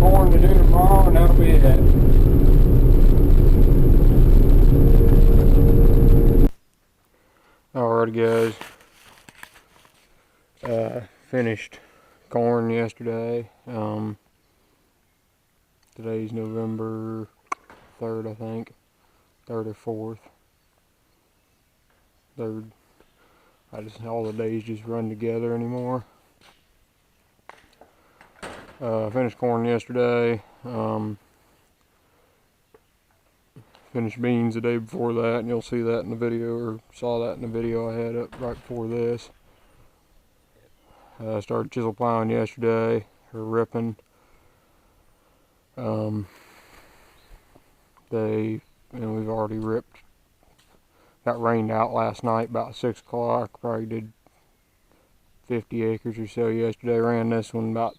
corn to do tomorrow, and that'll be it. Alrighty, guys. Finished corn yesterday. Today's November 3rd, I think. 3rd or 4th. 3rd. All the days just run together anymore. Finished corn yesterday. Finished beans the day before that, and you'll see that in the video, or saw that in the video I had up right before this. Started chisel plowing yesterday, or ripping. We've already ripped. Got rained out last night about 6 o'clock. Probably did 50 acres or so yesterday. Ran this one about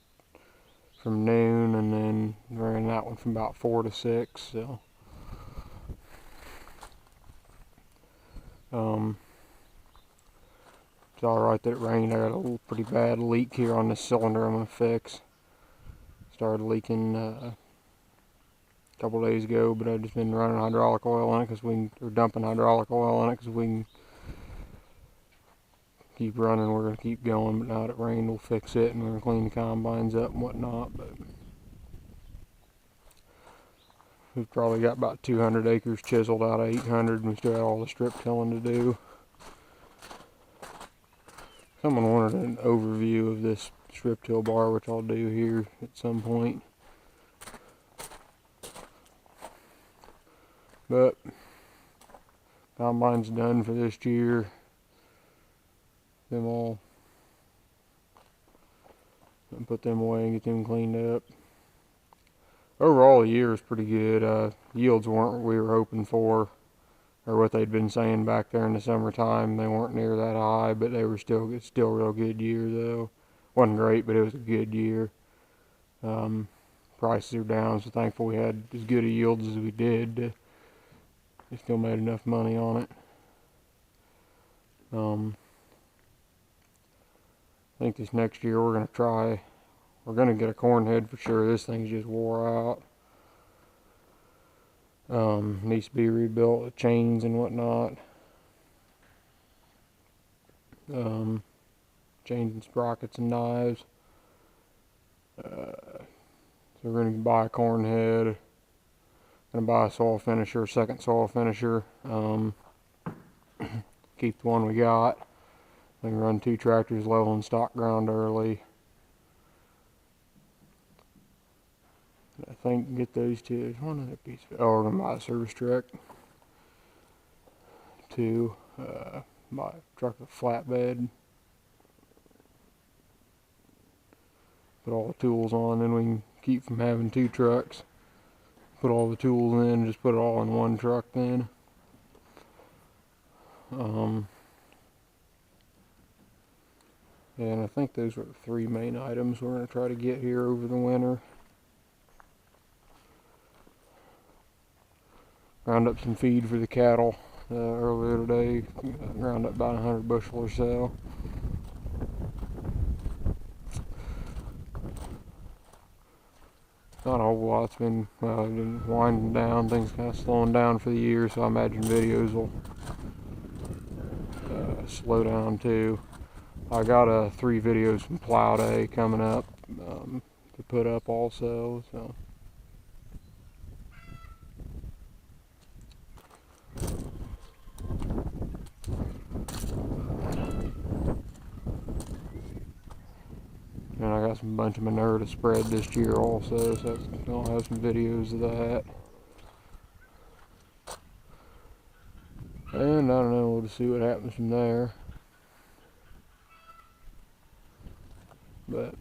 from noon, and then ran that one from about 4 to 6. So it's alright that it rained. I got a little pretty bad leak here on this cylinder I'm going to fix. Started leaking a couple days ago, but I've just been running hydraulic oil in it or dumping hydraulic oil in it because we can keep running. We're going to keep going, but now that it rained, we'll fix it, and we're going to clean the combines up and whatnot. But we've probably got about 200 acres chiseled out of 800, and we still got all the strip tilling to do. Someone wanted an overview of this strip till bar, which I'll do here at some point. But combine's done for this year. Them all, and put them away and get them cleaned up. Overall, the year is pretty good. Yields weren't what we were hoping for, or what they'd been saying back there in the summertime. They weren't near that high, but they were still a real good year though. Wasn't great, but it was a good year. Prices are down, so thankful we had as good a yields as we did. We still made enough money on it. I think this next year we're gonna get a corn head for sure. This thing's just wore out. Needs to be rebuilt with chains and whatnot. Chains and sprockets and knives. So we're gonna buy a corn head. Gonna buy a soil finisher, second soil finisher. Keep the one we got. I can run 2 tractors leveling stock ground early. I think get those 2. There's one other piece of it. Oh, we're gonna buy a service truck. 2. Buy a truck with a flatbed. Put all the tools on, then we can keep from having 2 trucks. Put all the tools in, just put it all in one truck then. And I think those were the 3 main items we're going to try to get here over the winter. Ground up some feed for the cattle earlier today. Ground up about 100 bushel or so. Not a whole lot. It's been winding down. Things kind of slowing down for the year, so I imagine videos will slow down too. I got 3 videos from plow day coming up to put up also. So and I got some bunch of manure to spread this year also, so I'll have some videos of that. And I don't know, we'll just see what happens from there. But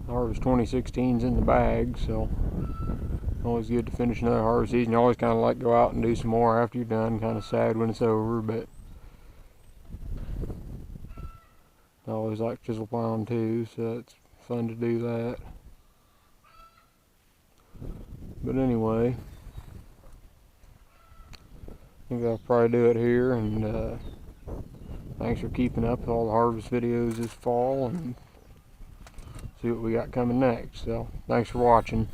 Harvest 2016's in the bag, so always good to finish another harvest season. You always kind of like to go out and do some more after you're done. Kind of sad when it's over, but I always like chisel plowing too, so it's fun to do that. But anyway, I think I'll probably do it here, and thanks for keeping up with all the harvest videos this fall, and see what we got coming next. So thanks for watching.